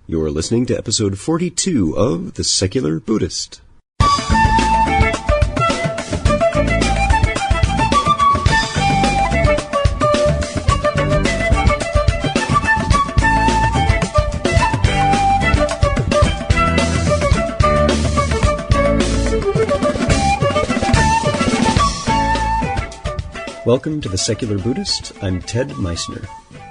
You're listening to episode 42 of The Secular Buddhist. Welcome to The Secular Buddhist. I'm Ted Meissner.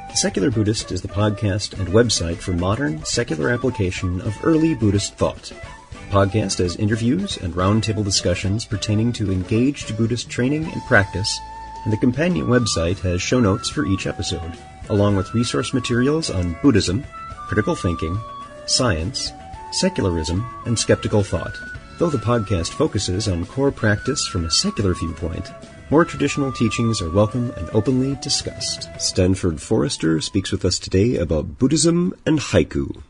The Secular Buddhist is the podcast and website for modern, secular application of early Buddhist thought. The podcast has interviews and roundtable discussions pertaining to engaged Buddhist training and practice, and the companion website has show notes for each episode, along with resource materials on Buddhism, critical thinking, science, secularism, and skeptical thought. Though the podcast focuses on core practice from a secular viewpoint, more traditional teachings are welcome and openly discussed. Stanford Forrester speaks with us today about Buddhism and Haiku.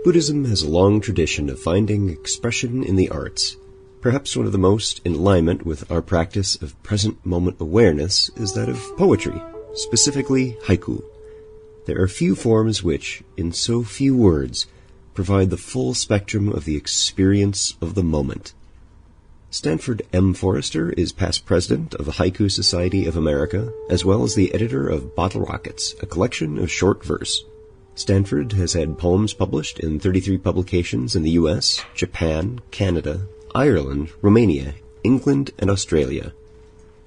Buddhism has a long tradition of finding expression in the arts. Perhaps one of the most in alignment with our practice of present-moment awareness is that of poetry, specifically haiku. There are few forms which, in so few words, provide the full spectrum of the experience of the moment. Stanford M. Forrester is past president of the Haiku Society of America, as well as the editor of Bottle Rockets, a collection of short verse. Stanford has had poems published in 33 publications in the U.S., Japan, Canada, Ireland, Romania, England, and Australia.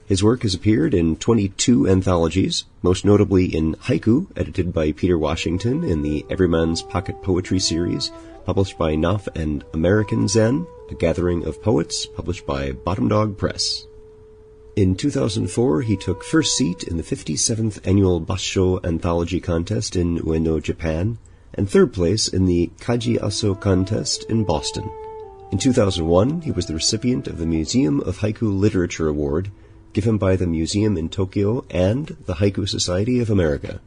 His work has appeared in 22 anthologies, most notably in Haiku, edited by Peter Washington in the Everyman's Pocket Poetry series, published by Knopf and American Zen, a gathering of poets, published by Bottom Dog Press. In 2004, he took first seat in the 57th annual Basho Anthology Contest in Ueno, Japan, and third place in the Kaji Aso Contest in Boston. In 2001, he was the recipient of the Museum of Haiku Literature Award, given by the Museum in Tokyo and the Haiku Society of America.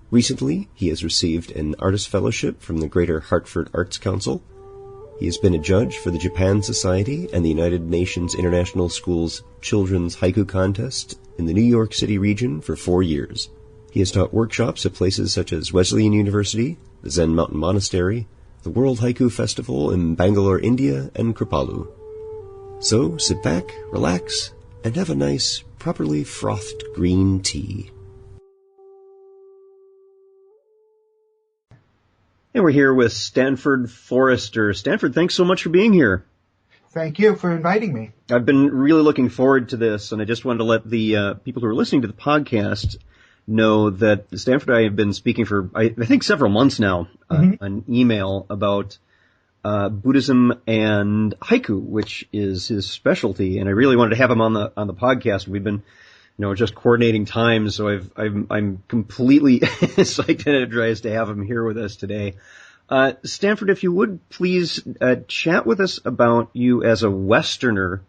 Recently, he has received an Artist Fellowship from the Greater Hartford Arts Council. He has been a judge for the Japan Society and the United Nations International School's Children's Haiku Contest in the New York City region for 4 years. He has taught workshops at places such as Wesleyan University, the Zen Mountain Monastery, the World Haiku Festival in Bangalore, India, and Kripalu. So sit back, relax, and have a nice, properly frothed green tea. And we're here with Stanford Forrester. Stanford, thanks so much for being here. Thank you for inviting me. I've been really looking forward to this, and I just wanted to let the people who are listening to the podcast know that Stanford and I have been speaking for, I think, several months now on email about Buddhism and haiku, which is his specialty, and I really wanted to have him on the podcast. We've been just coordinating time, so I'm completely psyched and energized to have him here with us today. Stanford, if you would please chat with us about you as a Westerner,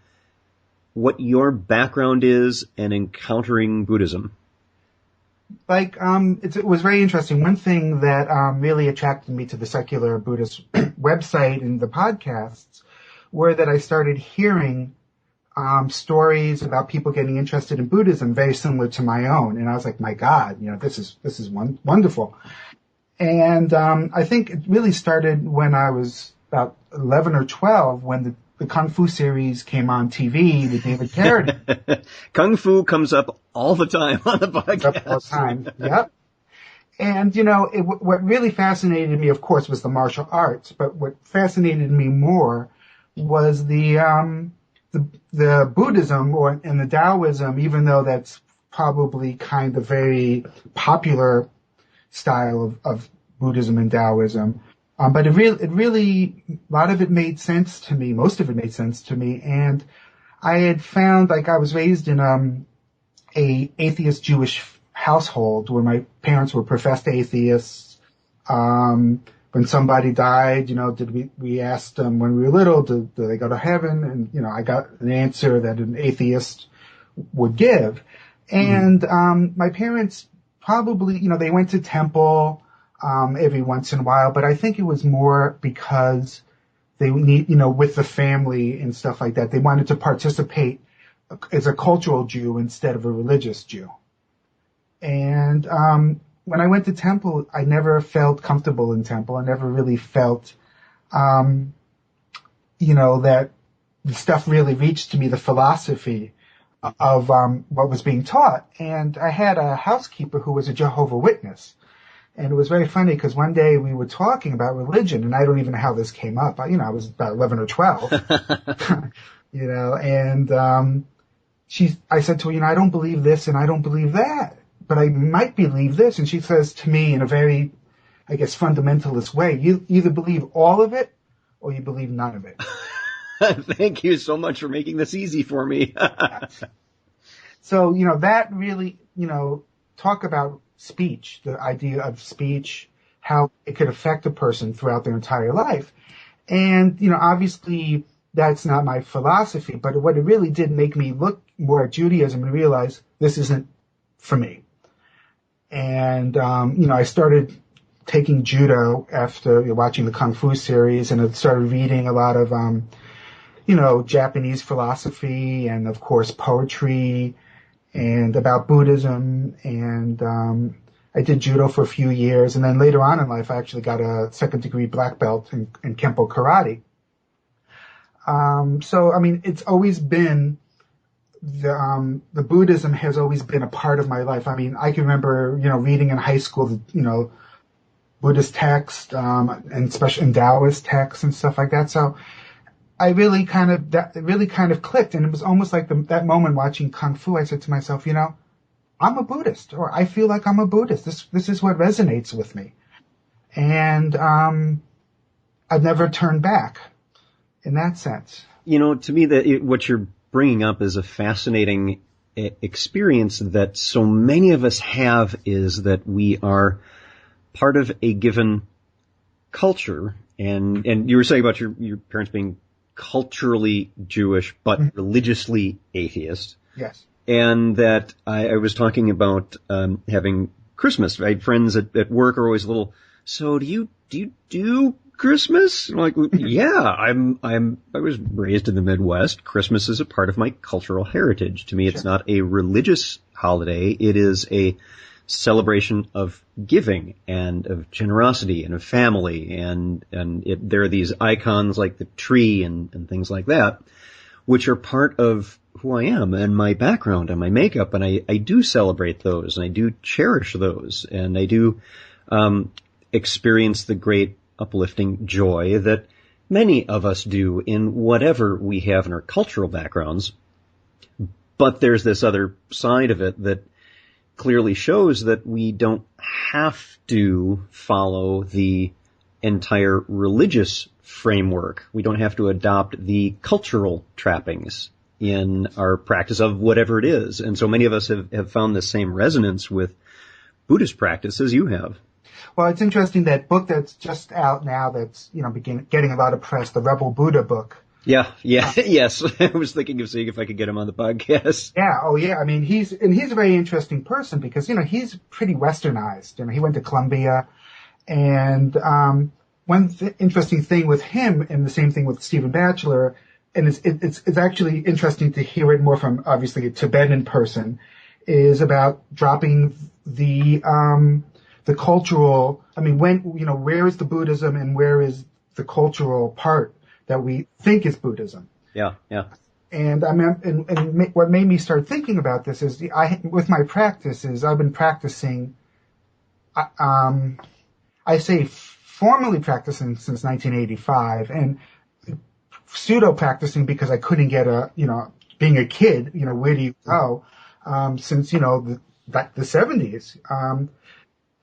what your background is in encountering Buddhism. It was very interesting. One thing that really attracted me to the Secular Buddhist website and the podcasts were that I started hearing stories about people getting interested in Buddhism very similar to my own. And I was like, my God, this is wonderful. And I think it really started when I was about 11 or 12 when the Kung Fu series came on TV with David Carradine. Kung Fu comes up all the time on the podcast. All the time, yep. And, what really fascinated me, of course, was the martial arts. But what fascinated me more was the Buddhism and the Taoism, even though that's probably kind of very popular style of Buddhism and Taoism, But a lot of it made sense to me. Most of it made sense to me. And I had found, like, I was raised in, a atheist Jewish household where my parents were professed atheists. When somebody died, we asked them when we were little, do they go to heaven? And, I got an answer that an atheist would give. And, my parents probably, they went to temple, every once in a while, but I think it was more because they need, with the family and stuff like that, they wanted to participate as a cultural Jew instead of a religious Jew. And, when I went to temple, I never felt comfortable in temple. I never really felt, that the stuff really reached to me, the philosophy of, what was being taught. And I had a housekeeper who was a Jehovah's Witness. And it was very funny because one day we were talking about religion, and I don't even know how this came up. I was about 11 or 12, and, I said to her, I don't believe this and I don't believe that, but I might believe this. And she says to me in a very, I guess, fundamentalist way, you either believe all of it or you believe none of it. Thank you so much for making this easy for me. So, that really, talk about speech, the idea of speech, how it could affect a person throughout their entire life. And, obviously that's not my philosophy, but what it really did make me look more at Judaism and realize this isn't for me. And, I started taking judo after watching the Kung Fu series, and I started reading a lot of, Japanese philosophy and of course poetry and about Buddhism. And, I did judo for a few years. And then later on in life, I actually got a second degree black belt in Kempo karate. It's always been the Buddhism has always been a part of my life. I can remember, reading in high school, Buddhist text, and especially in Taoist texts and stuff like that. So I really it really kind of clicked. And it was almost like that moment watching Kung Fu. I said to myself, I'm a Buddhist, or I feel like I'm a Buddhist. This is what resonates with me. And, I've never turned back in that sense. To me, what you're bringing up is a fascinating experience that so many of us have, is that we are part of a given culture. And you were saying about your parents being culturally Jewish, but religiously atheist. Yes. And that I was talking about, having Christmas. I had friends at work are always a little, so do you do Christmas? I'm like, yeah, I was raised in the Midwest. Christmas is a part of my cultural heritage. To me, it's not a religious holiday. It is a celebration of giving and of generosity and of family. And there are these icons like the tree and things like that, which are part of who I am and my background and my makeup. And I do celebrate those, and I do cherish those. And I do, experience the great uplifting joy that many of us do in whatever we have in our cultural backgrounds. But there's this other side of it that clearly shows that we don't have to follow the entire religious framework. We don't have to adopt the cultural trappings in our practice of whatever it is. And so many of us have found the same resonance with Buddhist practice as you have. Well, it's interesting, that book that's just out now that's, getting a lot of press, the Rebel Buddha book. Yeah, yes. I was thinking of seeing if I could get him on the podcast. Yeah, oh yeah. He's a very interesting person because, he's pretty westernized. He went to Columbia. And, one interesting thing with him, and the same thing with Stephen Batchelor, and it's actually interesting to hear it more from obviously a Tibetan person, is about dropping the cultural, where is the Buddhism and where is the cultural part that we think is Buddhism? Yeah. And what made me start thinking about this is with my practice is I've been practicing, I say formally practicing since 1985, and pseudo practicing because I couldn't get being a kid, where do you go? Since, the 70s.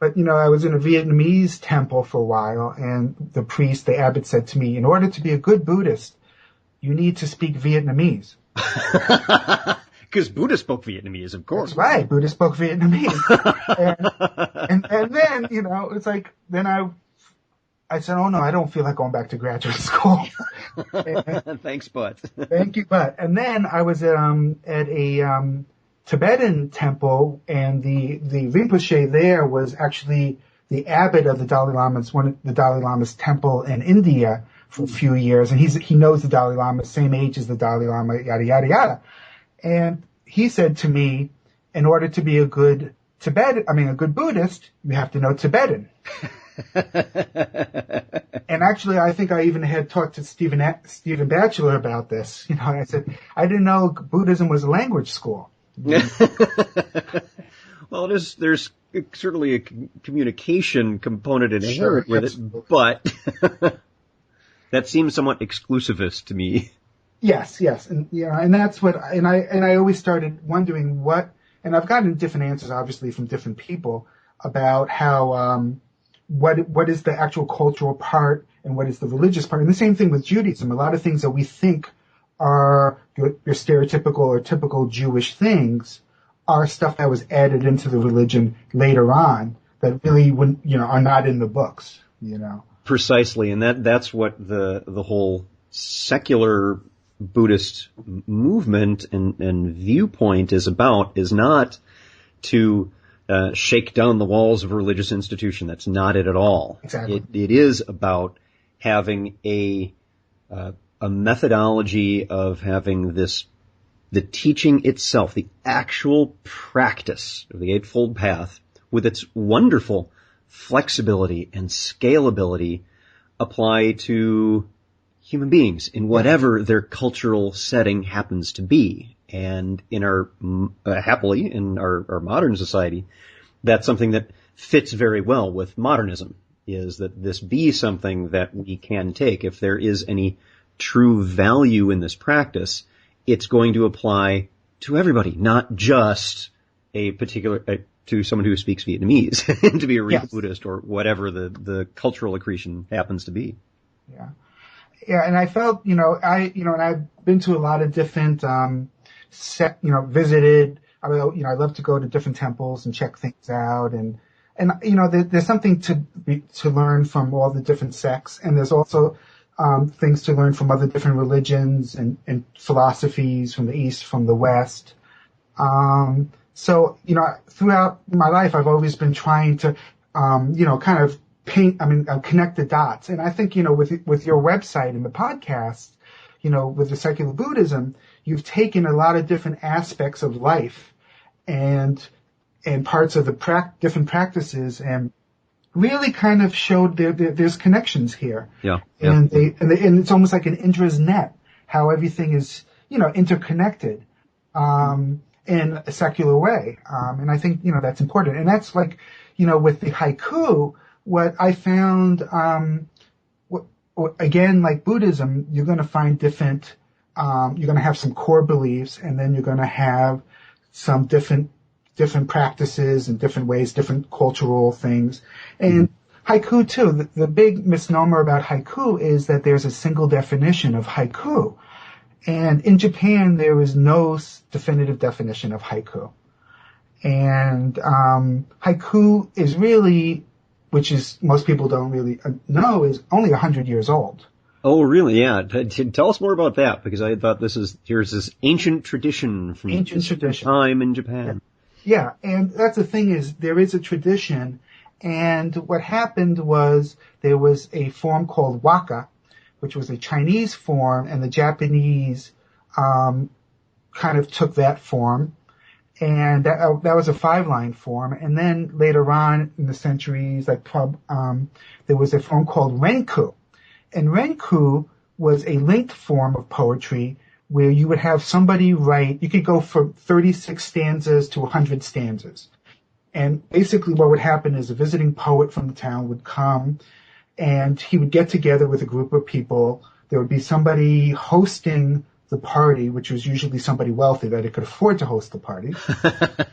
But, I was in a Vietnamese temple for a while, and the abbot said to me, in order to be a good Buddhist, you need to speak Vietnamese. Because Buddha spoke Vietnamese, of course. That's right. Buddha spoke Vietnamese. and then, it's like, then I said, oh no, I don't feel like going back to graduate school. Thanks, but. Thank you, but. And then I was at a Tibetan temple, and the Rinpoche there was actually the abbot of the Dalai Lama's temple in India for a few years, and he knows the Dalai Lama, same age as the Dalai Lama, yada yada yada. And he said to me, in order to be a good Buddhist, you have to know Tibetan. And actually, I think I even had talked to Stephen Batchelor about this. I said, I didn't know Buddhism was a language school. Well, there's certainly a communication component inherent with it, but that seems somewhat exclusivist to me. Yes, and that's what, and I always started wondering and I've gotten different answers, obviously, from different people about how, what is the actual cultural part and what is the religious part. And the same thing with Judaism. A lot of things that we think are your stereotypical or typical Jewish things are stuff that was added into the religion later on that really are not in the books, Precisely. And that's what the whole secular Buddhist movement and viewpoint is about, is not to shake down the walls of a religious institution. That's not it at all. Exactly. It is about having a methodology of having the teaching itself, the actual practice of the Eightfold Path, with its wonderful flexibility and scalability, apply to human beings in whatever their cultural setting happens to be. And in happily in our modern society, that's something that fits very well with modernism, is that this be something that we can take. If there is any true value in this practice, it's going to apply to everybody, not just to someone who speaks Vietnamese to be a real Buddhist or whatever the cultural accretion happens to be. Yeah. Yeah. And I felt, and I've been to a lot of different, visited, I love to go to different temples and check things out. And there's something to learn from all the different sects. And there's also, things to learn from other different religions and philosophies from the East, from the West. So, throughout my life, I've always been trying to, kind of connect the dots. And I think, with your website and the podcast, with the secular Buddhism, you've taken a lot of different aspects of life and parts of the different practices and really kind of showed there's connections here. Yeah. And it's almost like an Indra's net, how everything is, interconnected, in a secular way. And I think, that's important. And that's like, with the haiku, what I found, again, like Buddhism, you're going to find different, you're going to have some core beliefs, and then you're going to have some different practices and different ways, different cultural things. And haiku too, the big misnomer about haiku is that there's a single definition of haiku. And in Japan, there is no definitive definition of haiku. And haiku is really, which is most people don't really know, is only 100 years old. Oh, really? Yeah. Tell us more about that, because I thought here's this ancient tradition from time in Japan. Yeah, and that's the thing is there is a tradition, and what happened was there was a form called waka, which was a Chinese form, and the Japanese kind of took that form, and that was a 5-line form. And then later on in the centuries, there was a form called renku, and renku was a linked form of poetry where you would have somebody write, you could go from 36 stanzas to 100 stanzas. And basically what would happen is a visiting poet from the town would come and he would get together with a group of people. There would be somebody hosting the party, which was usually somebody wealthy that could afford to host the party.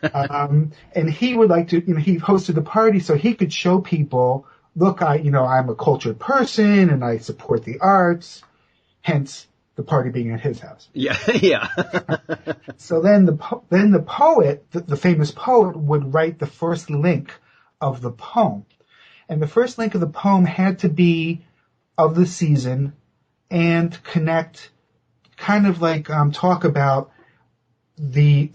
And he would like to, he hosted the party so he could show people, look, I'm a cultured person and I support the arts, hence the party being at his house. Yeah, yeah. So then the poet, the famous poet, would write the first link of the poem. And the first link of the poem had to be of the season and connect, kind of like talk about the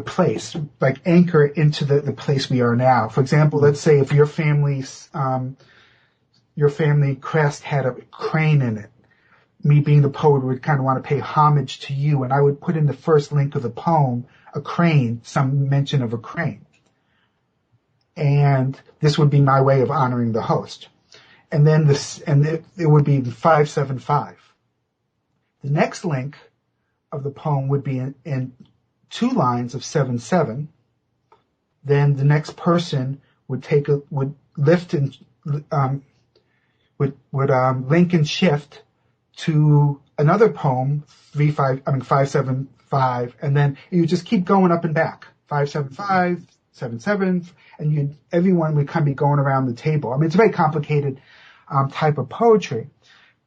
place, like anchor into the place we are now. For example, let's say if your family crest had a crane in it, me being the poet would kind of want to pay homage to you, and I would put in the first link of the poem a crane, some mention of a crane. And this would be my way of honoring the host. And then it would be 575. The next link of the poem would be in 2 lines of 7/7. Then the next person would link and shift to another poem, 575, and then you just keep going up and back, 575, 77, and everyone would kind of be going around the table. I mean, it's a very complicated type of poetry,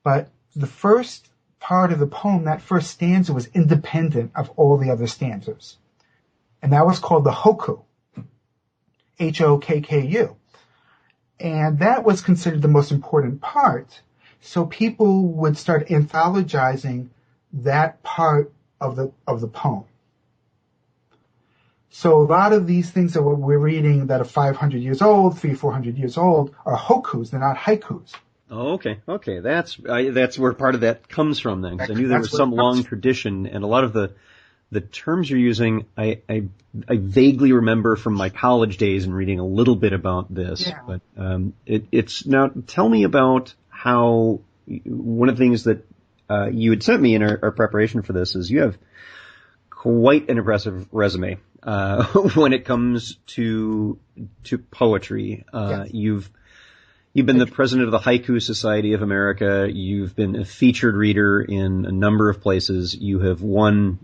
but the first part of the poem, that first stanza, was independent of all the other stanzas. And that was called the Haiku. Hokku. And that was considered the most important part. So people would start anthologizing that part of the poem. So a lot of these things that we're reading that are 500 years old, 300-400 years old, are haikus. They're not haikus. Oh, okay. That's where part of that comes from then, because I knew there was some long tradition, and a lot of the terms you're using, I vaguely remember from my college days and reading a little bit about this. Yeah. But it's now. Tell me about how one of the things that you had sent me in our preparation for this is you have quite an impressive resume when it comes to poetry. Yes. You've been the president of the Haiku Society of America. You've been a featured reader in a number of places. You have won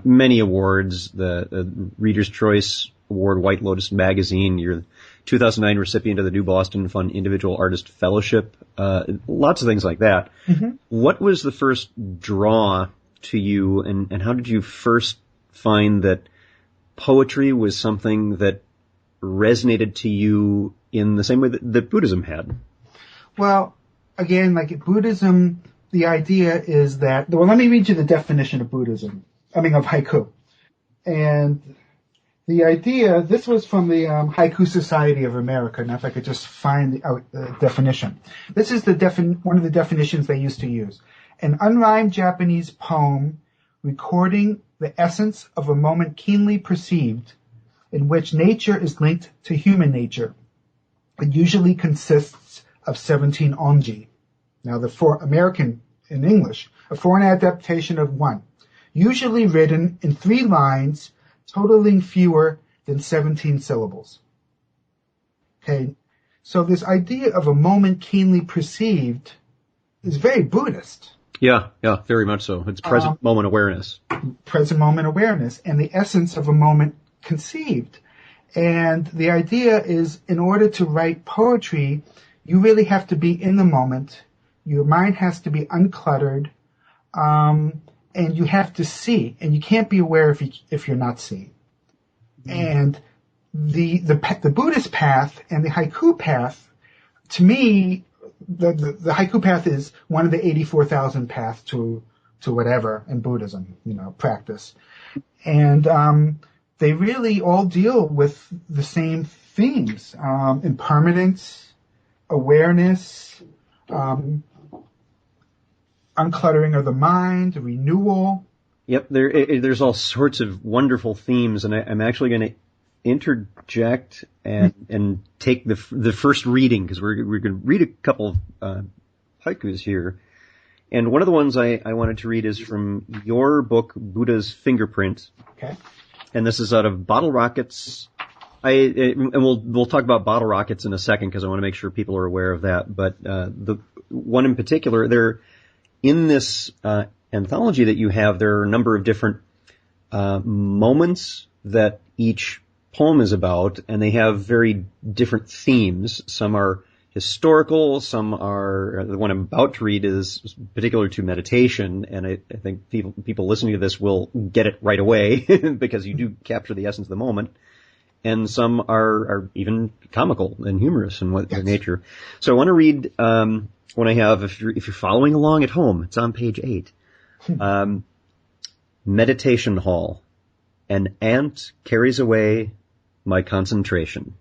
many awards, the Reader's Choice Award, White Lotus Magazine. You're the 2009 recipient of the New Boston Fun Individual Artist Fellowship. Lots of things like that. Mm-hmm. What was the first draw to you, and how did you first find that poetry was something that resonated to you in the same way that Buddhism had? Well, again, like Buddhism, the idea is that, well, let me read you the definition of Buddhism, of haiku. And the idea, this was from the Haiku Society of America. Now, if I could just find the definition. This is one of the definitions they used to use. An unrhymed Japanese poem recording the essence of a moment keenly perceived in which nature is linked to human nature. It usually consists of 17 onji. Now, American in English, a foreign adaptation of 1, usually written in 3 lines, totaling fewer than 17 syllables. Okay, so this idea of a moment keenly perceived is very Buddhist. Yeah, very much so. It's present moment awareness. Present moment awareness, and the essence of a moment conceived. And the idea is, in order to write poetry, you really have to be in the moment. Your mind has to be uncluttered, and you have to see. And you can't be aware if you're not seeing. Mm-hmm. And the Buddhist path and the haiku path, to me, the haiku path is one of the 84,000 paths to whatever in Buddhism, practice. And they really all deal with the same themes: impermanence, awareness, uncluttering of the mind, renewal. Yep, there's all sorts of wonderful themes, and I'm actually going to interject and take the first reading, because we're going to read a couple of haikus here. And one of the ones I wanted to read is from your book, Buddha's Fingerprint. Okay. And this is out of Bottle Rockets. And we'll talk about Bottle Rockets in a second, because I want to make sure people are aware of that. But the one in particular, they're in this anthology that you have, there are a number of different moments that each poem is about, and they have very different themes. Some are historical, some are, the one I'm about to read is particular to meditation, and I think people listening to this will get it right away because you do capture the essence of the moment. And some are even comical and humorous in what their nature. So I want to read what I have. If you're following along at home, it's on page 8. Meditation Hall. An ant carries away my concentration.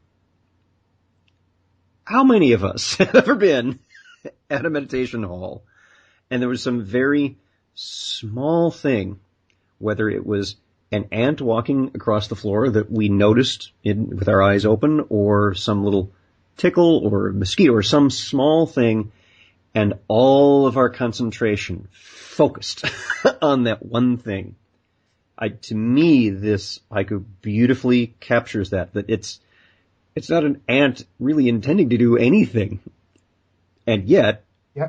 How many of us have ever been at a meditation hall and there was some very small thing, whether it was an ant walking across the floor that we noticed with our eyes open, or some little tickle or a mosquito or some small thing, and all of our concentration focused on that one thing. To me, this haiku beautifully captures that it's not an ant really intending to do anything, and yet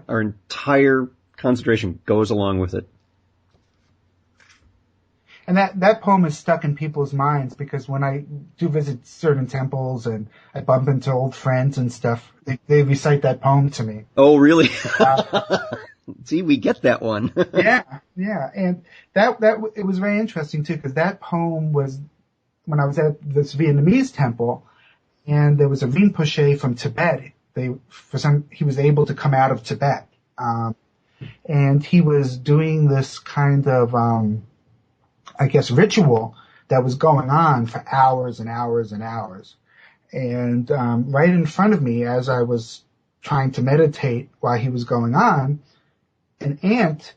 our entire concentration goes along with it. And that poem is stuck in people's minds because when I do visit certain temples and I bump into old friends and stuff, they recite that poem to me. Oh, really? See, we get that one. Yeah. And it was very interesting too, because that poem was when I was at this Vietnamese temple, and there was a Rinpoche from Tibet. He was able to come out of Tibet. And he was doing this kind of, ritual that was going on for hours and hours and hours. And, right in front of me, as I was trying to meditate while he was going on, an ant,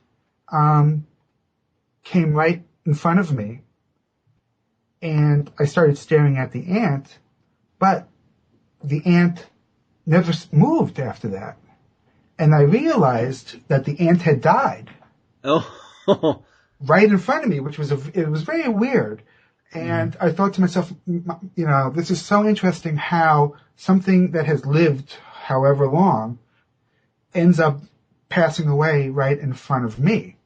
came right in front of me. And I started staring at the ant, but the ant never moved after that. And I realized that the ant had died. Oh. Right in front of me, it was very weird. And I thought to myself, this is so interesting how something that has lived however long ends up passing away right in front of me.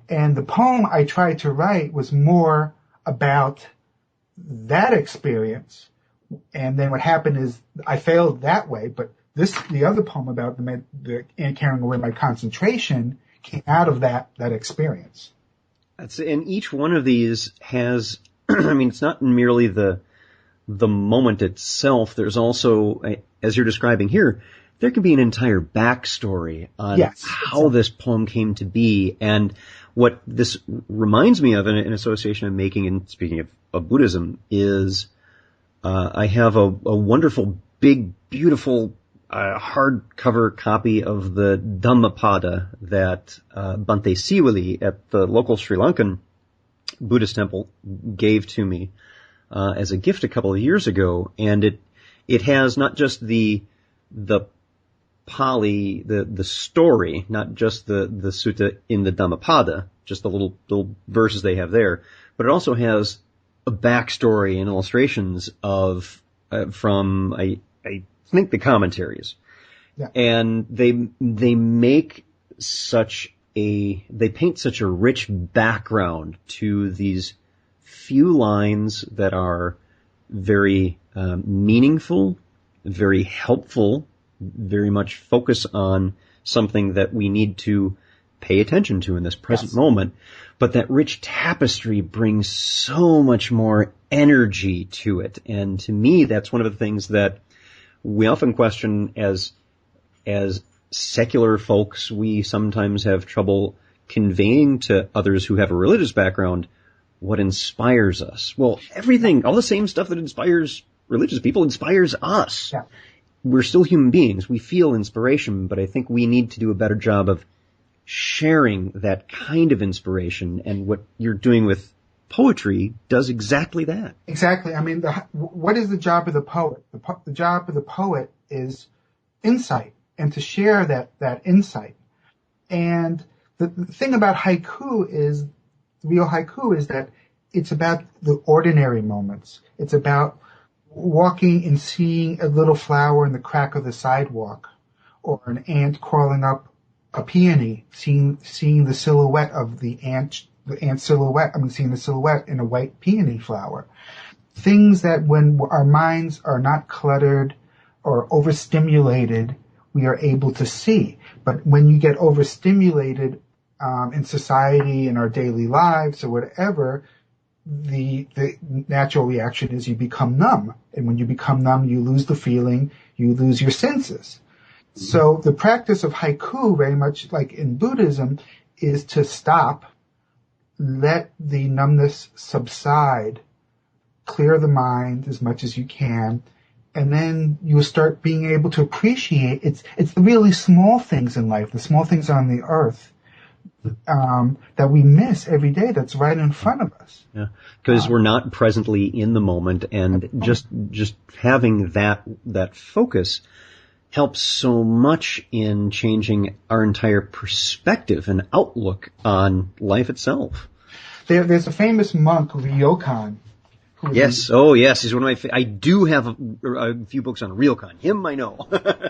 And the poem I tried to write was more about that experience. And then what happened is I failed that way, but the other poem about the ant carrying away my concentration came out of that experience. And each one of these has, it's not merely the moment itself. There's also, as you're describing here, there can be an entire backstory on how this poem came to be. And what this reminds me of, an association I'm making, and speaking of Buddhism, is I have a wonderful, big, beautiful hardcover copy of the Dhammapada that Bhante Siwali at the local Sri Lankan Buddhist temple gave to me as a gift a couple of years ago, and it has not just the Pali, the story, not just the sutta in the Dhammapada, just the little verses they have there, but it also has a backstory and illustrations from I think the commentaries. Yeah. And they make they paint such a rich background to these few lines that are very meaningful, very helpful, very much focus on something that we need to pay attention to in this present moment. But that rich tapestry brings so much more energy to it. And to me, that's one of the things that we often question as secular folks. We sometimes have trouble conveying to others who have a religious background what inspires us. Well, everything, all the same stuff that inspires religious people inspires us. Yeah. We're still human beings. We feel inspiration, but I think we need to do a better job of sharing that kind of inspiration, and what you're doing with poetry does exactly that. Exactly. I mean, what is the job of the poet? The job of the poet is insight, and to share that insight. And the thing about haiku is, real haiku is that it's about the ordinary moments. It's about walking and seeing a little flower in the crack of the sidewalk, or an ant crawling up a peony, seeing the silhouette of the ant silhouette. Seeing the silhouette in a white peony flower. Things that when our minds are not cluttered or overstimulated, we are able to see. But when you get overstimulated in society, in our daily lives or whatever, the natural reaction is you become numb. And when you become numb, you lose the feeling, you lose your senses. So the practice of haiku, very much like in Buddhism, is to stop, let the numbness subside, clear the mind as much as you can, and then you'll start being able to appreciate it's the really small things in life, the small things on the earth that we miss every day that's right in front of us. Yeah, because we're not presently in the moment, and just having that focus helps so much in changing our entire perspective and outlook on life itself. There's a famous monk, Ryokan. Yes. Oh, yes. He's one of my. I do have a few books on Ryokan. Him, I know.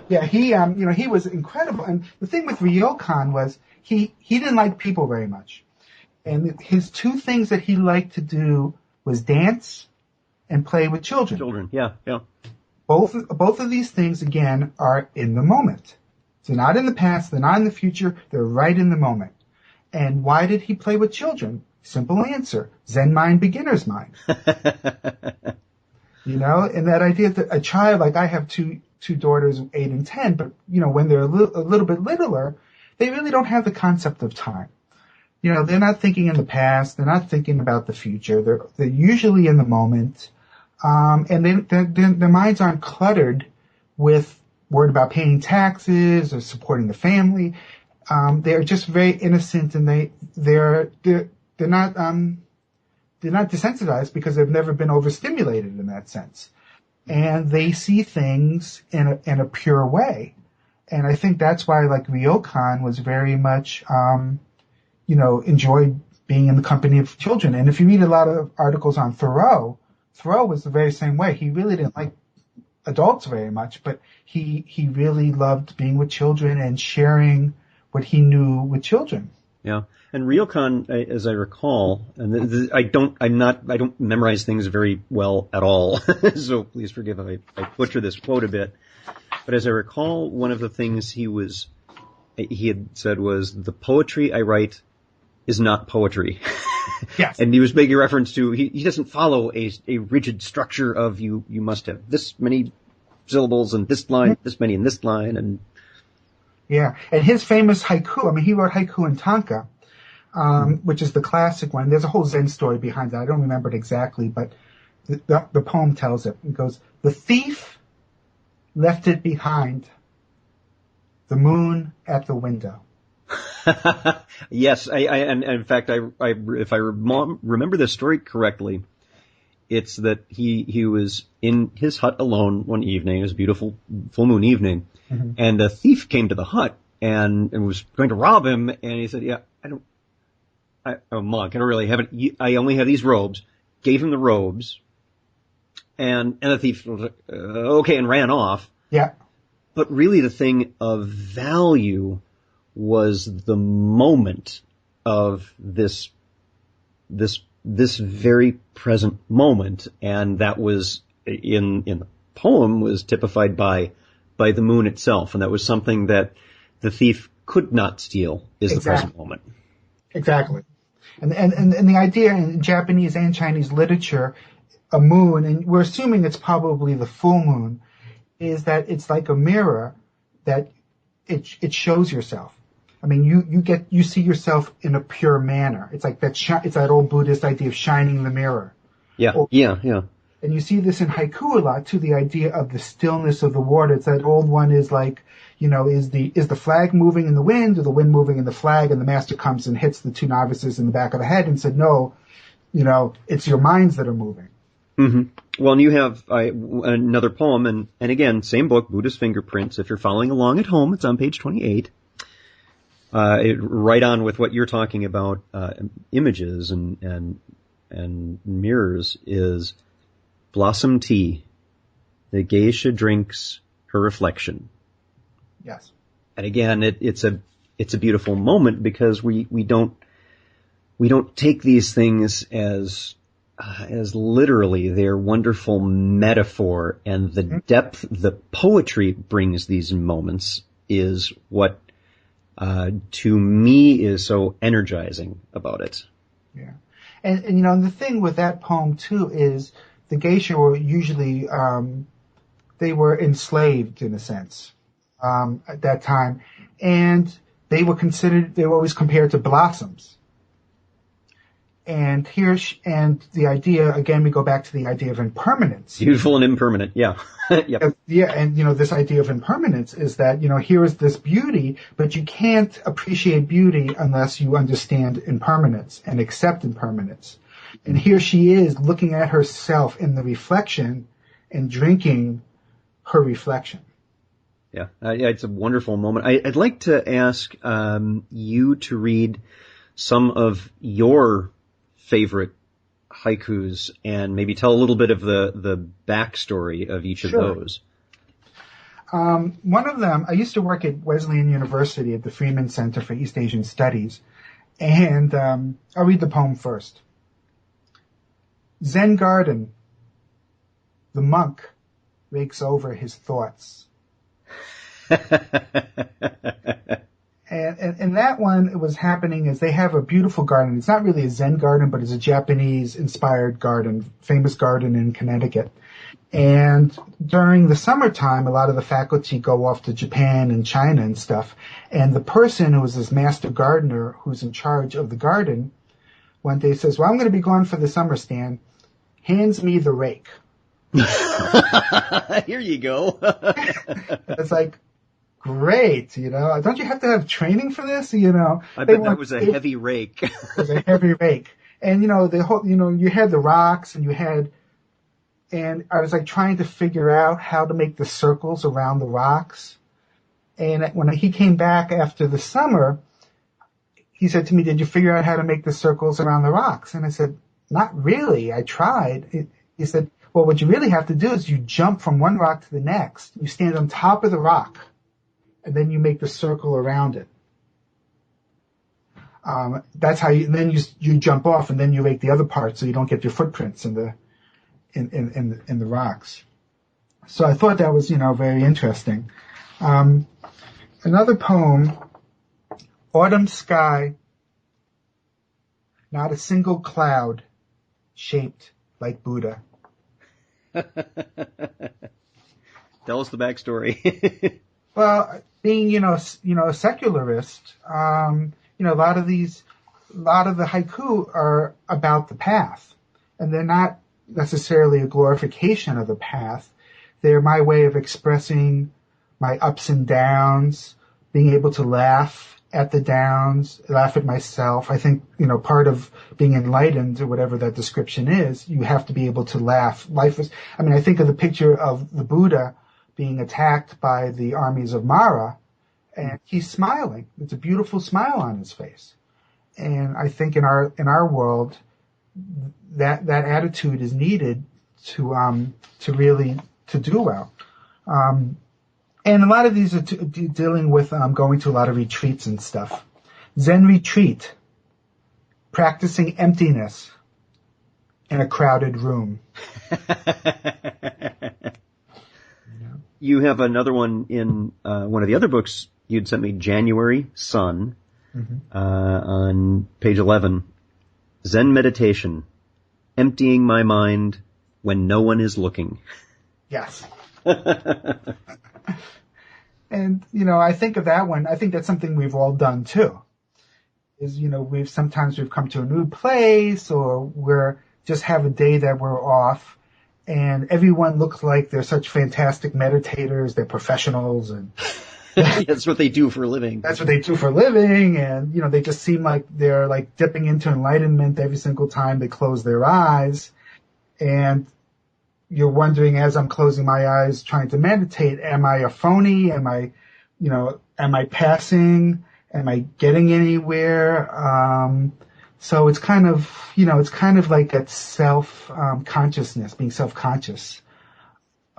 Yeah, he was incredible. And the thing with Ryokan was he didn't like people very much, and his two things that he liked to do was dance and play with children. Children. Yeah. Yeah. Both of these things again are in the moment. They're not in the past. They're not in the future. They're right in the moment. And why did he play with children? Simple answer. Zen mind, beginner's mind. And that idea that a child, like I have two daughters, 8 and 10, but, when they're a little bit littler, they really don't have the concept of time. They're not thinking in the past. They're not thinking about the future. They're usually in the moment. And their minds aren't cluttered with worried about paying taxes or supporting the family. They're just very innocent, and they're not desensitized because they've never been overstimulated in that sense. And they see things in a pure way. And I think that's why, like, Ryokan was very much, enjoyed being in the company of children. And if you read a lot of articles on Thoreau was the very same way. He really didn't like adults very much, but he really loved being with children and sharing what he knew with children. Yeah. And Ryokan, as I recall, and I don't memorize things very well at all, so please forgive if I butcher this quote a bit. But as I recall, one of the things he had said was, the poetry I write is not poetry. Yes. And he was making reference to, he doesn't follow a rigid structure of you must have this many syllables and this line, this many in this line, and yeah. And his famous haiku, he wrote haiku in Tanka, which is the classic one. There's a whole Zen story behind that. I don't remember it exactly, but the poem tells it. It goes, the thief left it behind, the moon at the window. Yes, and in fact, if I remember this story correctly, it's that he was in his hut alone one evening. It was a beautiful full moon evening, and a thief came to the hut and was going to rob him. And he said, "Yeah, I'm a monk. I don't really have it. I only have these robes." Gave him the robes, and the thief was like, "Okay," and ran off. Yeah, but really, the thing of value was the moment of this very present moment, and that was in the poem was typified by the moon itself, and that was something that the thief could not steal, is the present moment. Exactly. And the idea in Japanese and Chinese literature, a moon, and we're assuming it's probably the full moon, is that it's like a mirror that it shows yourself. You see yourself in a pure manner. It's like it's that old Buddhist idea of shining the mirror. Yeah, yeah. And you see this in haiku a lot too, the idea of the stillness of the water. It's that old one is like, is the flag moving in the wind or the wind moving in the flag? And the master comes and hits the two novices in the back of the head and said, no, it's your minds that are moving. Mm-hmm. Well, and you have another poem, and again, same book, Buddhist Fingerprints. If you're following along at home, it's on page 28. Right on with what you're talking about, images and mirrors, is Blossom Tea. The geisha drinks her reflection. Yes. And again, it's a it's a beautiful moment because we don't take these things as literally. They're wonderful metaphor, and the depth the poetry brings these moments is what to me is so energizing about it. Yeah. And the thing with that poem too is the geisha were usually, they were enslaved in a sense, at that time. And they were always compared to blossoms. And and the idea, again, we go back to the idea of impermanence. Beautiful and impermanent, yeah. Yep. Yeah, and this idea of impermanence is that, here is this beauty, but you can't appreciate beauty unless you understand impermanence and accept impermanence. And here she is looking at herself in the reflection and drinking her reflection. Yeah, it's a wonderful moment. I'd like to ask you to read some of your favorite haikus and maybe tell a little bit of the backstory of each of those. One of them, I used to work at Wesleyan University at the Freeman Center for East Asian Studies, and I'll read the poem first. Zen garden. The monk rakes over his thoughts. And that one, it was happening as they have a beautiful garden. It's not really a Zen garden, but it's a Japanese-inspired garden, famous garden in Connecticut. And during the summertime, a lot of the faculty go off to Japan and China and stuff. And the person who was this master gardener who's in charge of the garden one day says, well, I'm going to be gone for the summer, Stan. Hands me the rake. Here you go. It's like, great, don't you have to have training for this? I bet that was a heavy rake. It was a heavy rake. And, the whole, you had the rocks and I was like trying to figure out how to make the circles around the rocks. And when he came back after the summer, he said to me, did you figure out how to make the circles around the rocks? And I said, not really. I tried. He said, well, what you really have to do is you jump from one rock to the next. You stand on top of the rock, and then you make the circle around it. That's how then you jump off, and then you rake the other part so you don't get your footprints in the rocks. So I thought that was, very interesting. Another poem, Autumn Sky, not a single cloud shaped like Buddha. Tell us the backstory. Well, being, a secularist, a lot of the haiku are about the path, and they're not necessarily a glorification of the path. They're my way of expressing my ups and downs, being able to laugh at the downs, laugh at myself. I think, part of being enlightened, or whatever that description is, you have to be able to laugh. I think of the picture of the Buddha being attacked by the armies of Mara, and he's smiling. It's a beautiful smile on his face. And I think in our world, that attitude is needed to really do well. And a lot of these are dealing with going to a lot of retreats and stuff. Zen retreat, practicing emptiness in a crowded room. You have another one in one of the other books you'd sent me, January Sun, on page 11. Zen meditation, emptying my mind when no one is looking. Yes. And, I think of that one. I think that's something we've all done too. Is, we've come to a new place, or we're just have a day that we're off, and everyone looks like they're such fantastic meditators. They're professionals, and that's what they do for a living. That's what they do for a living, and, they just seem like they're like dipping into enlightenment every single time they close their eyes. And you're wondering, as I'm closing my eyes trying to meditate, am I a phony? Am I passing? Am I getting anywhere? So it's kind of like that consciousness, being self-conscious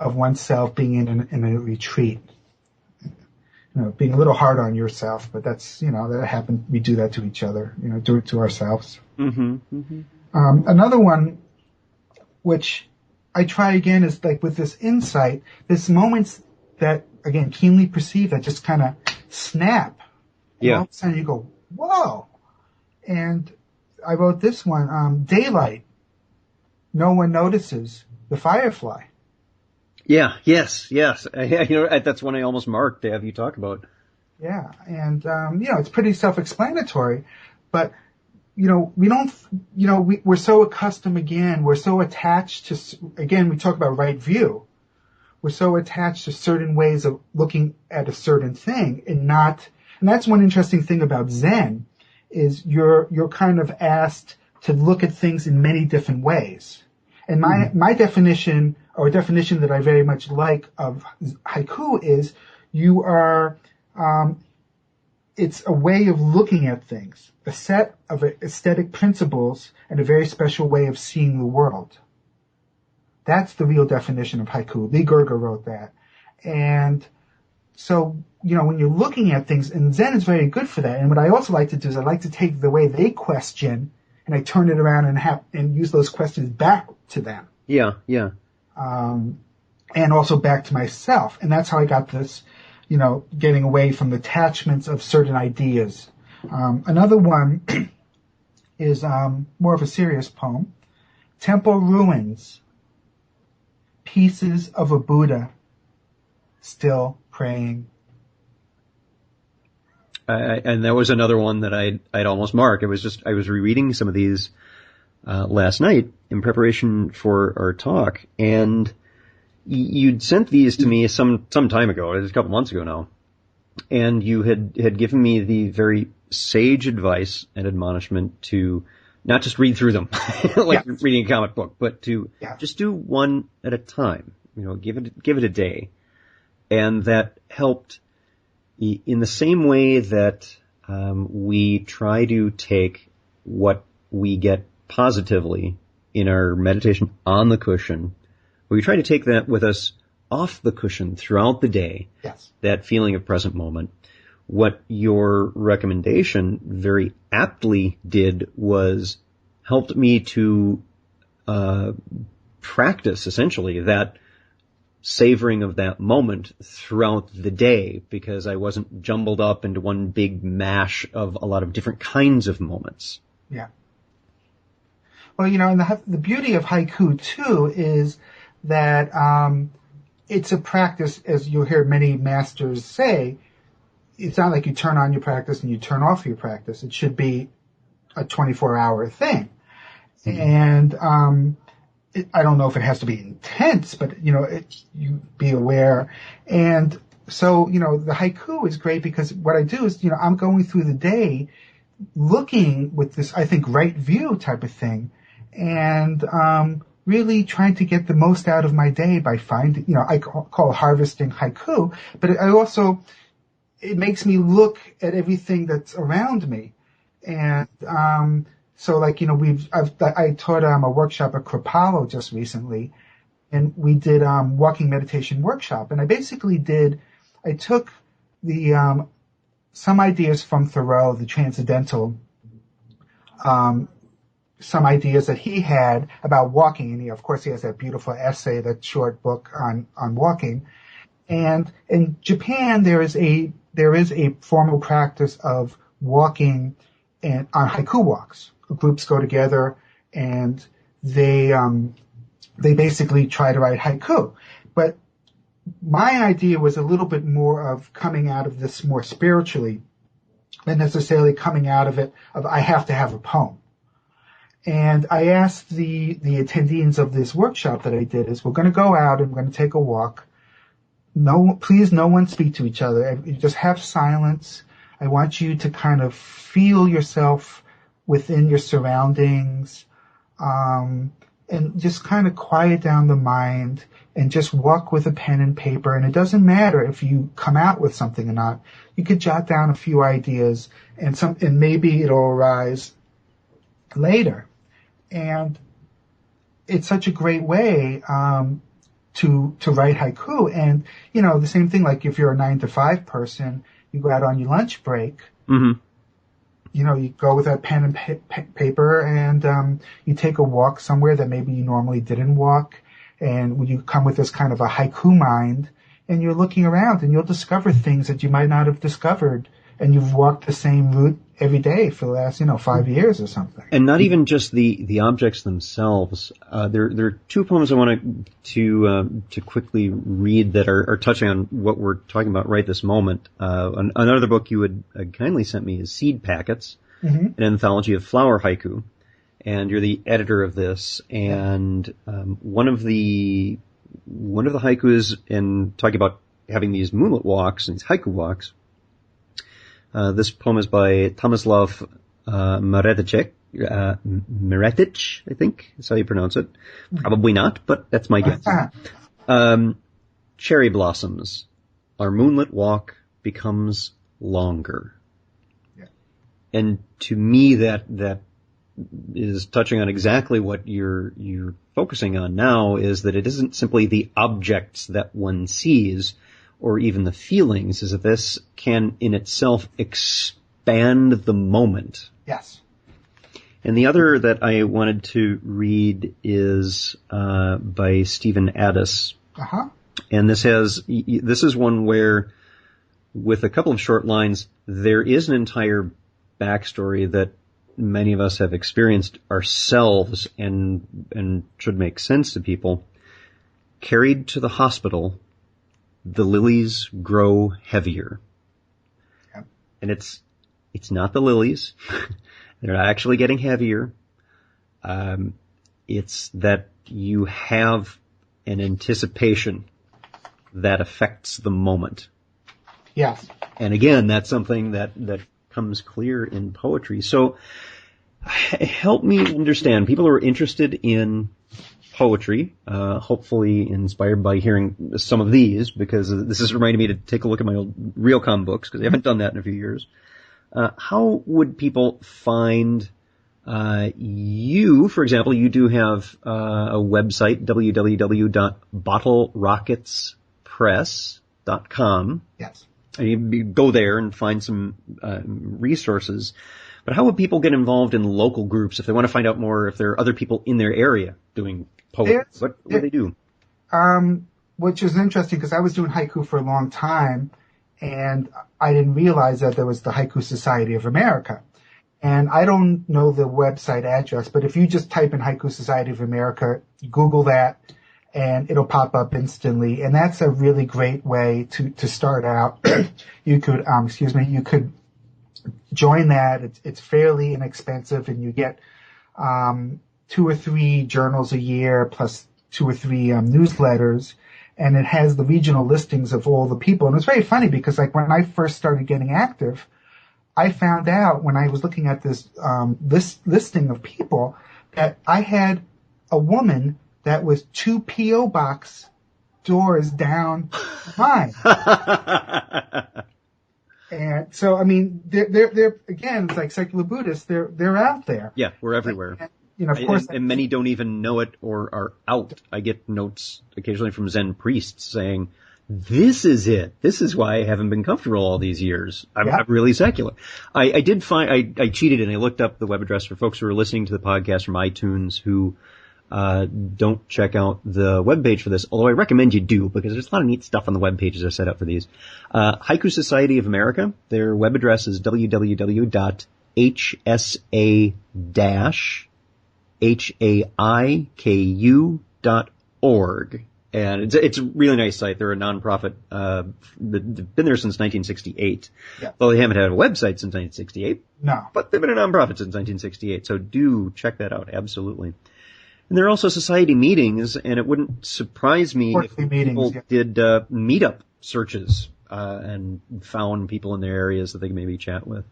of oneself, being in a retreat. being a little hard on yourself, but that's, that happens. We do that to each other, do it to ourselves. Mm-hmm. Mm-hmm. Another one, which I try again, is like with this insight, this moments that, again, keenly perceived that just kind of snap. And all of a sudden you go, whoa. And I wrote this one, daylight. No one notices the firefly. Yeah, yes. That's one I almost marked to have you talk about. Yeah, and, it's pretty self-explanatory, but, we don't, we're so accustomed again, we're so attached to, again, we talk about right view. We're so attached to certain ways of looking at a certain thing and that's one interesting thing about Zen is you're kind of asked to look at things in many different ways. And my definition, or a definition that I very much like of haiku is you are, it's a way of looking at things, a set of aesthetic principles and a very special way of seeing the world. That's the real definition of haiku. Lee Gerger wrote that. And so, when you're looking at things, and Zen is very good for that. And what I also like to do is I like to take the way they question and I turn it around and use those questions back to them. Yeah. And also back to myself. And that's how I got this, getting away from the attachments of certain ideas. Another one is more of a serious poem. Temple ruins. Pieces of a Buddha still praying. And that was another one that I'd almost marked. I was rereading some of these last night in preparation for our talk, and you'd sent these to me some time ago. It was a couple months ago now, and you had given me the very sage advice and admonishment to not just read through them like reading a comic book, but to just do one at a time. Give it a day, and that helped. In the same way that we try to take what we get positively in our meditation on the cushion, we try to take that with us off the cushion throughout the day, that feeling of present moment. What your recommendation very aptly did was helped me to practice, essentially, that savoring of that moment throughout the day, because I wasn't jumbled up into one big mash of a lot of different kinds of moments. Yeah. Well, and the beauty of haiku too is that it's a practice, as you'll hear many masters say. It's not like you turn on your practice and you turn off your practice. It should be a 24-hour thing. Mm-hmm. And I don't know if it has to be intense, but, you be aware. And so, the haiku is great because what I do is, I'm going through the day looking with this, I think, right view type of thing and, really trying to get the most out of my day by finding, I call harvesting haiku, but it makes me look at everything that's around me. And, so like, I taught a workshop at Kripalu just recently, and we did walking meditation workshop. And I took the some ideas from Thoreau, the transcendental, some ideas that he had about walking, and of course he has that beautiful essay, that short book on walking. And in Japan there is a formal practice of walking on haiku walks. Groups go together and they basically try to write haiku. But my idea was a little bit more of coming out of this more spiritually than necessarily coming out of it of I have to have a poem. And I asked the attendees of this workshop that I did is we're going to go out and we're going to take a walk. Please no one speak to each other. You just have silence. I want you to kind of feel yourself within your surroundings, and just kind of quiet down the mind and just walk with a pen and paper. And it doesn't matter if you come out with something or not. You could jot down a few ideas and maybe it'll arise later. And it's such a great way, to write haiku. And, the same thing, like if you're a 9 to 5 person, you go out on your lunch break, Mm-hmm. You go with a pen and paper and, you take a walk somewhere that maybe you normally didn't walk. And you come with this kind of a haiku mind and you're looking around and you'll discover things that you might not have discovered. And you've walked the same route every day for the last, 5 years or something. And not even just the objects themselves. There are two poems I want to quickly read that are touching on what we're talking about right this moment. Another book you had kindly sent me is Seed Packets, an anthology of flower haiku. And you're the editor of this. And one of the haikus, in talking about having these moonlit walks and these haiku walks, this poem is by Tomislav Miretic, I think is how you pronounce it. Probably not, but that's my guess. Cherry blossoms. Our moonlit walk becomes longer. Yeah. And to me, that is touching on exactly what you're focusing on now, is that it isn't simply the objects that one sees, or even the feelings, is that this can in itself expand the moment. Yes. And the other that I wanted to read is by Stephen Addis. Uh-huh. And this is one where, with a couple of short lines, there is an entire backstory that many of us have experienced ourselves and should make sense to people. Carried to the hospital, the lilies grow heavier. Yep. And it's not the lilies. They're not actually getting heavier. It's that you have an anticipation that affects the moment. Yes. And again, that's something that comes clear in poetry. So help me understand. People who are interested in poetry, hopefully inspired by hearing some of these, because this is reminding me to take a look at my old Realcom books, because I haven't done that in a few years. How would people find you? For example, you do have a website, www.bottlerocketspress.com. Yes. And you go there and find some resources. But how would people get involved in local groups if they want to find out more, if there are other people in their area doing poetry? What do they do? Which is interesting, because I was doing haiku for a long time, and I didn't realize that there was the Haiku Society of America. And I don't know the website address, but if you just type in Haiku Society of America, Google that, and it'll pop up instantly. And that's a really great way to start out. You could join that. It's fairly inexpensive, and you get 2 or 3 journals a year plus 2 or 3 newsletters, and it has the regional listings of all the people. And it's very funny, because like when I first started getting active, I found out when I was looking at this listing of people that I had a woman that was 2 P.O. box doors down mine. And so, I mean, they're again, it's like secular Buddhists, they're out there. Yeah, we're everywhere. And of course, and many don't even know it or are out. I get notes occasionally from Zen priests saying, "This is it. This is why I haven't been comfortable all these years. I'm really secular." I did find I cheated and I looked up the web address for folks who are listening to the podcast from iTunes who don't check out the webpage for this, although I recommend you do, because there's a lot of neat stuff on the web pages I set up for these. Haiku Society of America, their web address is www.hsa-haiku.org. And it's a really nice site. They're a nonprofit. They've been there since 1968. Yeah. Well, they haven't had a website since 1968. No. But they've been a nonprofit since 1968. So do check that out. Absolutely. And there are also society meetings, and it wouldn't surprise me if people did meetup searches and found people in their areas that they can maybe chat with.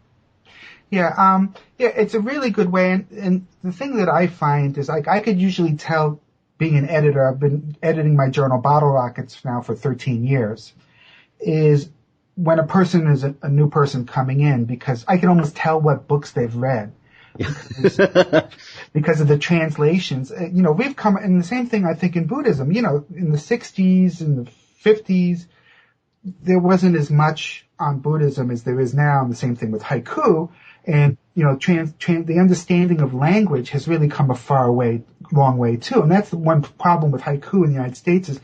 Yeah, it's a really good way. And the thing that I find is, like, I could usually tell, being an editor, I've been editing my journal Bottle Rockets now for 13 years, is when a person is a new person coming in, because I can almost tell what books they've read. because of the translations. We've come, and the same thing I think in Buddhism, in the 60s and the 50s, there wasn't as much on Buddhism as there is now, and the same thing with haiku. And, the understanding of language has really come a long way too. And that's the one problem with haiku in the United States is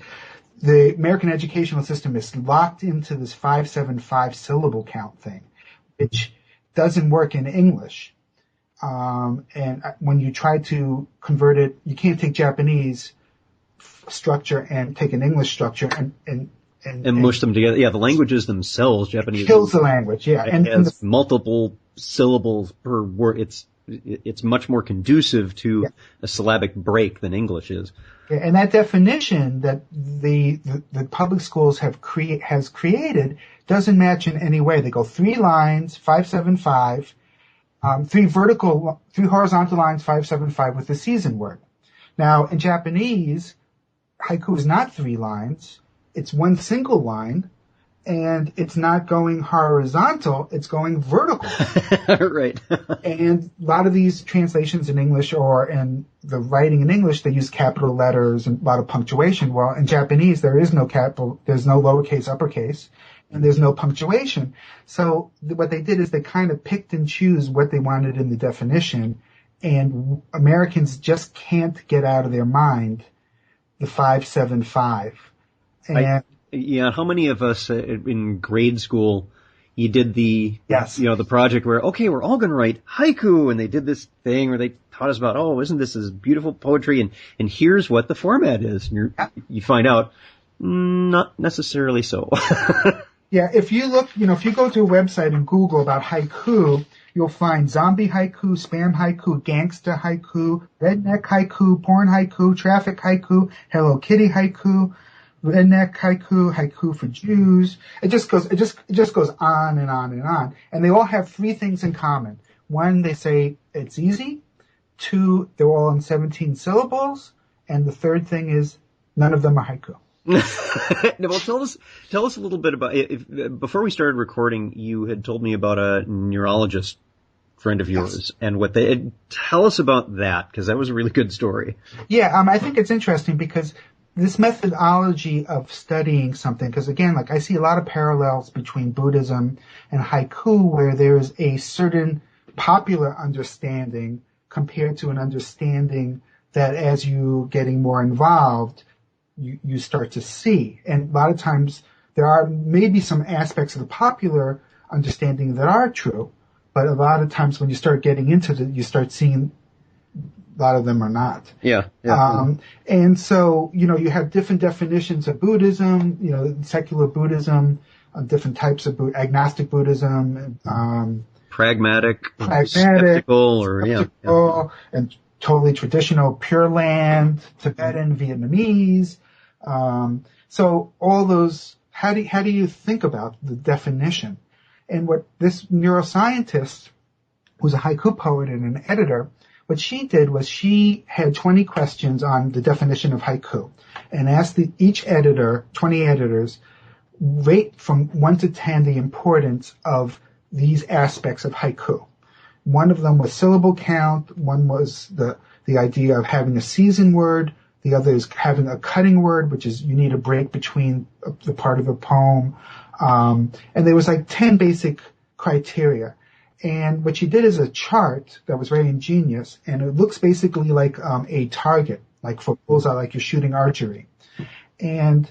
the American educational system is locked into this 575 syllable count thing, which doesn't work in English. And when you try to convert it, you can't take Japanese structure and take an English structure and mush them together. Yeah, the languages themselves, Japanese kills the language. Yeah, and has multiple syllables per word. It's much more conducive to a syllabic break than English is. Yeah, and that definition that the public schools has created doesn't match in any way. They go 3 lines, 575, 3 horizontal lines, 575 with the season word. Now, in Japanese, haiku is not 3 lines. It's 1 single line, and it's not going horizontal, it's going vertical. Right. And a lot of these translations in English or in the writing in English, they use capital letters and a lot of punctuation. Well, in Japanese, there is no there's no lowercase, uppercase, and there's no punctuation. So what they did is they kind of picked and choose what they wanted in the definition, and Americans just can't get out of their mind the 575. How many of us in grade school, you did the project where, okay, we're all going to write haiku, and they did this thing where they taught us about, isn't this beautiful poetry, and here's what the format is. And you find out, not necessarily so. Yeah, if you look, if you go to a website and Google about haiku, you'll find zombie haiku, spam haiku, gangster haiku, redneck haiku, porn haiku, traffic haiku, Hello Kitty haiku, redneck haiku, haiku for Jews. It just goes on and on and on. And they all have 3 things in common. 1, they say it's easy. 2, they're all in 17 syllables. And the third thing is none of them are haiku. Well, tell us a little bit about before we started recording, you had told me about a neurologist friend of yours and what they tell us about that, because that was a really good story. Yeah, I think it's interesting because this methodology of studying something, because again, I see a lot of parallels between Buddhism and haiku, where there is a certain popular understanding compared to an understanding that as you getting more involved, you start to see. And a lot of times there are maybe some aspects of the popular understanding that are true, but a lot of times when you start getting into it, you start seeing a lot of them are not. Yeah. And so, you have different definitions of Buddhism, secular Buddhism, different types of agnostic Buddhism, pragmatic, skeptical, and totally traditional, Pure Land, Tibetan, Vietnamese. So all those, how do you think about the definition? And what this neuroscientist, who's a haiku poet and an editor, what she did was she had 20 questions on the definition of haiku and asked each editor, 20 editors, rate from 1 to 10 the importance of these aspects of haiku. One of them was syllable count. One was the idea of having a season word. The other is having a cutting word, which is you need a break between the part of a poem. And there was 10 basic criteria. And what she did is a chart that was very ingenious, and it looks basically like a target, like for bullseye, like you're shooting archery. And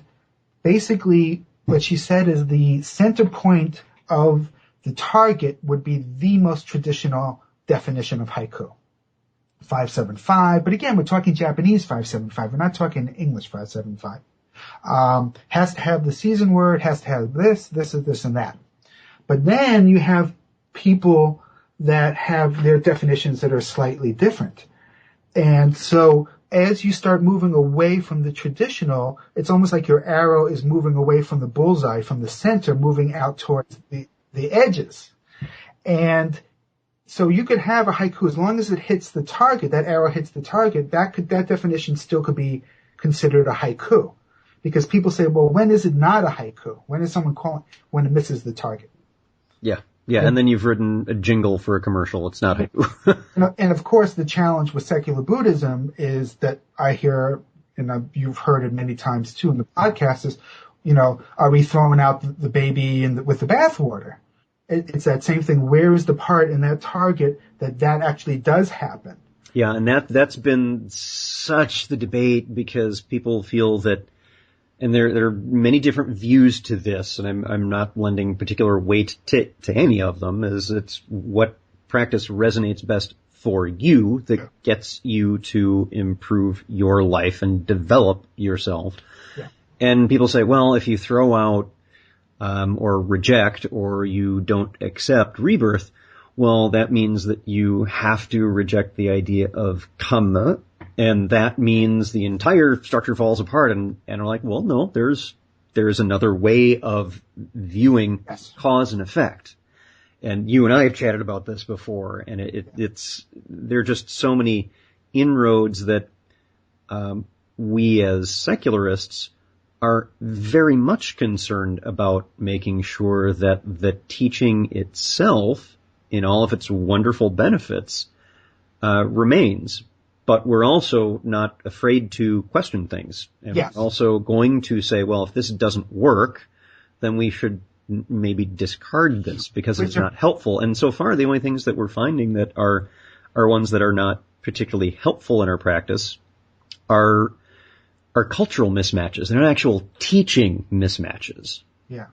basically what she said is the center point of the target would be the most traditional definition of haiku. 575, but again, we're talking Japanese 575. We're not talking English 575. Has to have the season word, has to have this, and that. But then you have people that have their definitions that are slightly different. And so as you start moving away from the traditional, it's almost like your arrow is moving away from the bullseye, from the center, moving out towards the edges. And so you could have a haiku as long as it hits the target, that arrow hits the target, that definition still could be considered a haiku. Because people say, well, when is it not a haiku? When is someone calling when it misses the target? Yeah. Yeah, and then you've written a jingle for a commercial. It's not haiku. And of course, the challenge with secular Buddhism is that I hear, and you've heard it many times too in the podcast, is, are we throwing out the baby with the bathwater? It's that same thing. Where is the part in that target that actually does happen? Yeah, and that's been such the debate because people feel that, and there are many different views to this, and I'm not lending particular weight to any of them, as it's what practice resonates best for you that gets you to improve your life and develop yourself. Yeah. And people say, well, if you throw out or reject or you don't accept rebirth, well, that means that you have to reject the idea of karma, and that means the entire structure falls apart. And I'm like, well, no, there's another way of viewing cause and effect. And you and I have chatted about this before, and there are just so many inroads that we as secularists are very much concerned about making sure that the teaching itself, in all of its wonderful benefits, remains. But we're also not afraid to question things. And we're also going to say, well, if this doesn't work, then we should maybe discard this because it's not helpful. And so far, the only things that we're finding that are ones that are not particularly helpful in our practice are cultural mismatches. They're not actual teaching mismatches. Yeah.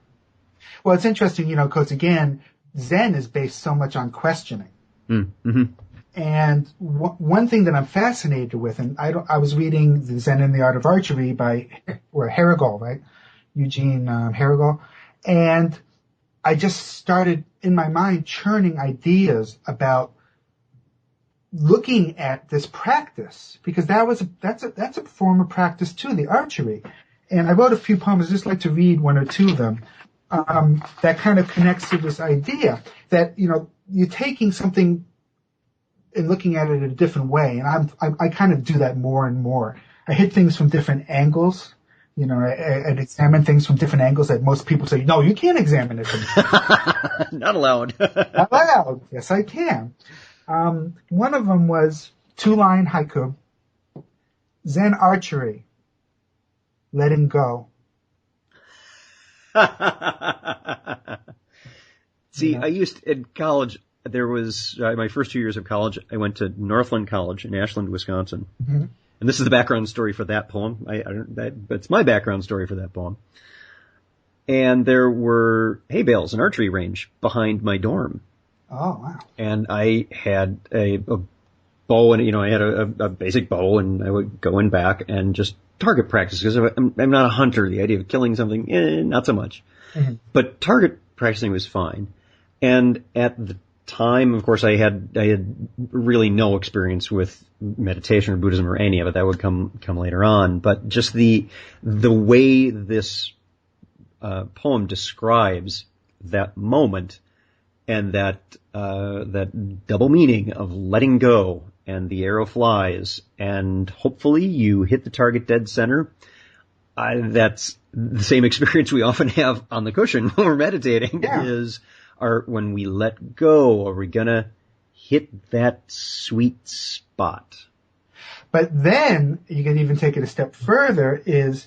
Well, it's interesting, because again, Zen is based so much on questioning. Mm-hmm. And one thing that I'm fascinated with, and I was reading the Zen and the Art of Archery by Herigol, right? Eugene Herigol. And I just started in my mind churning ideas about looking at this practice, because that's a form of practice too, the archery. And I wrote a few poems. I'd just like to read one or two of them that kind of connects to this idea that, you're taking something and looking at it in a different way. And I kind of do that more and more. I hit things from different angles. I examine things from different angles that most people say, no, you can't examine it from Not allowed. Not allowed. Yes, I can. One of them was 2-line haiku. Zen archery. Letting go. See, I used in college, there was my first 2 years of college, I went to Northland College in Ashland, Wisconsin. Mm-hmm. And this is the background story for that poem. That's my background story for that poem. And there were hay bales, an archery range behind my dorm. Oh, wow. And I had a bow, and, I had a basic bow, and I would go in back and just target practice, because I'm not a hunter. The idea of killing something, not so much. Mm-hmm. But target practicing was fine. And at the time, of course, I had really no experience with meditation or Buddhism or any of it. That would come later on. But just the way this poem describes that moment and that double meaning of letting go, and the arrow flies, and hopefully you hit the target dead center. That's the same experience we often have on the cushion when we're meditating. Yeah. When we let go, are we gonna hit that sweet spot? But then you can even take it a step further, is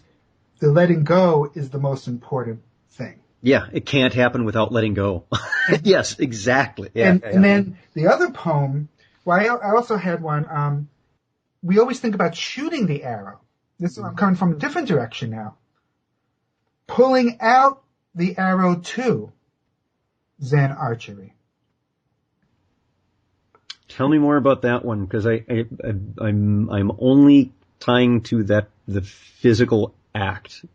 the letting go is the most important thing. Yeah, it can't happen without letting go. Yes, exactly. Yeah, and then the other poem, well, I also had one, we always think about shooting the arrow. I'm coming from a different direction now. Pulling out the arrow to Zen archery. Tell me more about that one, because I'm only tying to the physical act.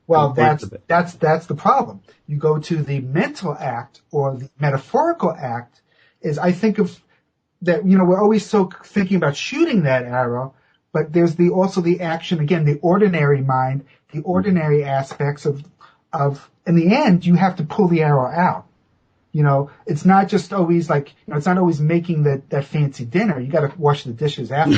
Well, that's the problem. You go to the mental act or the metaphorical act. Is I think of that. We're always so thinking about shooting that arrow, but there's also the action again, the ordinary mind, the ordinary aspects of. In the end, you have to pull the arrow out. It's not just always like, it's not always making that fancy dinner. You got to wash the dishes after.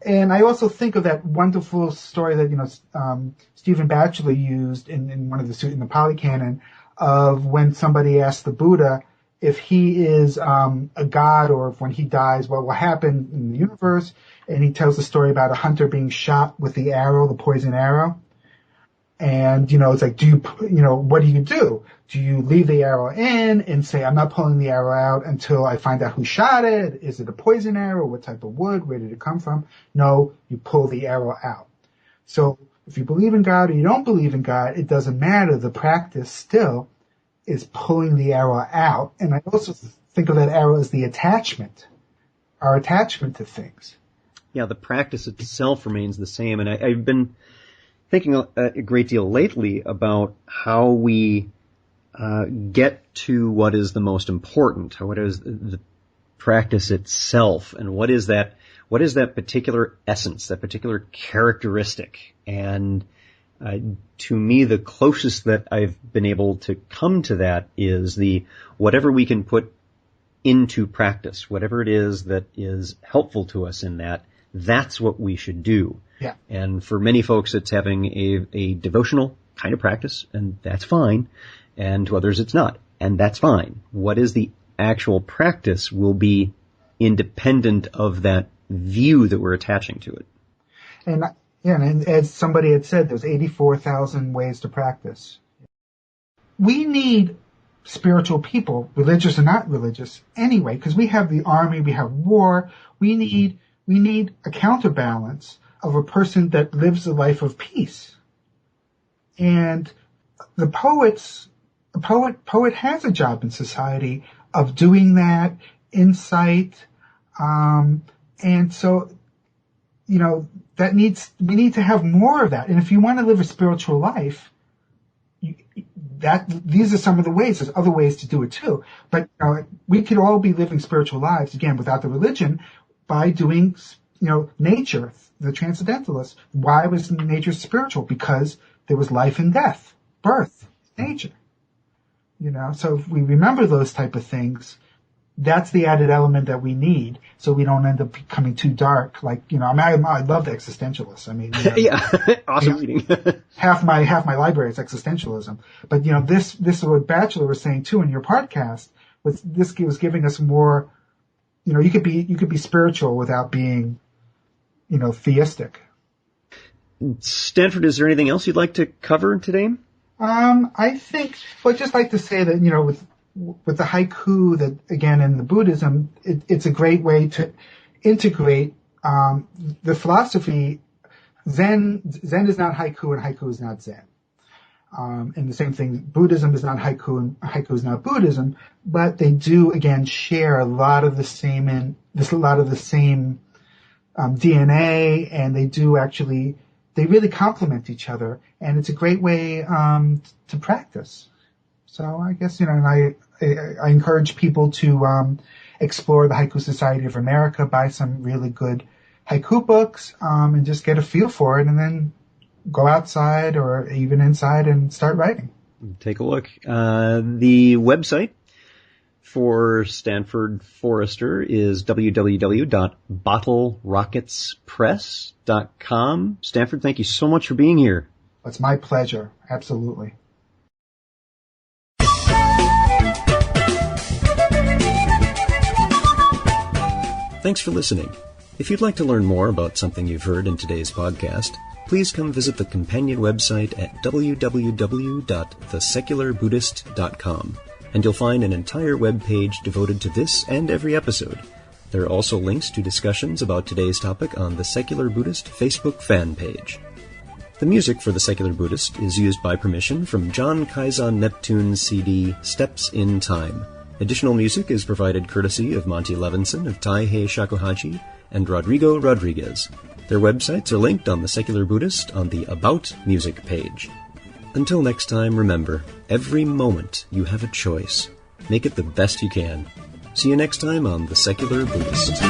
And I also think of that wonderful story that, Stephen Batchelor used in one of in the Pali Canon of when somebody asked the Buddha if he is a god, or if when he dies, what will happen in the universe. And he tells the story about a hunter being shot with the arrow, the poison arrow. And, it's like, what do you do? Do you leave the arrow in and say, I'm not pulling the arrow out until I find out who shot it? Is it a poison arrow? What type of wood? Where did it come from? No, you pull the arrow out. So if you believe in God or you don't believe in God, it doesn't matter. The practice still is pulling the arrow out. And I also think of that arrow as the attachment, our attachment to things. Yeah, the practice itself remains the same. And I've been thinking a great deal lately about how we get to what is the most important, what is the practice itself, and what is that particular essence, that particular characteristic. And to me, the closest that I've been able to come to that is whatever we can put into practice, whatever it is that is helpful to us in that, that's what we should do. Yeah. And for many folks, it's having a devotional kind of practice, and that's fine. And to others, it's not, and that's fine. What is the actual practice will be independent of that view that we're attaching to it. And as somebody had said, there's 84,000 ways to practice. We need spiritual people, religious or not religious, anyway, because we have the army, we have war. We need a counterbalance of a person that lives a life of peace. And the poet has a job in society of doing that, insight, and so, we need to have more of that. And if you want to live a spiritual life, these are some of the ways. There's other ways to do it too. But we could all be living spiritual lives, again, without the religion, by doing, nature, the transcendentalists. Why was nature spiritual? Because there was life and death, birth, nature. So if we remember those type of things, that's the added element that we need, so we don't end up becoming too dark. Like, I love the existentialists. Yeah, awesome reading. half my library is existentialism. But, this is what Batchelor was saying too in your podcast, was giving us more, you could be spiritual without being, theistic. Stanford, is there anything else you'd like to cover today? I think, I'd just like to say that, with the haiku, that again in the Buddhism, it's a great way to integrate the philosophy. Zen is not haiku, and haiku is not Zen. And the same thing, Buddhism is not haiku, and haiku is not Buddhism. But they do again share a lot of the same DNA, and they really complement each other, and it's a great way to practice. So I guess, and I encourage people to explore the Haiku Society of America, buy some really good haiku books, and just get a feel for it, and then go outside or even inside and start writing. Take a look. The website for Stanford Forrester is www.bottlerocketspress.com. Stanford, thank you so much for being here. It's my pleasure. Absolutely. Thanks for listening. If you'd like to learn more about something you've heard in today's podcast, please come visit the companion website at www.thesecularbuddhist.com, and you'll find an entire web page devoted to this and every episode. There are also links to discussions about today's topic on the Secular Buddhist Facebook fan page. The music for the Secular Buddhist is used by permission from John Kaizan Neptune's CD, Steps in Time. Additional music is provided courtesy of Monty Levinson of Taihei Shakuhachi and Rodrigo Rodriguez. Their websites are linked on the Secular Buddhist on the About Music page. Until next time, remember, every moment you have a choice. Make it the best you can. See you next time on The Secular Buddhist.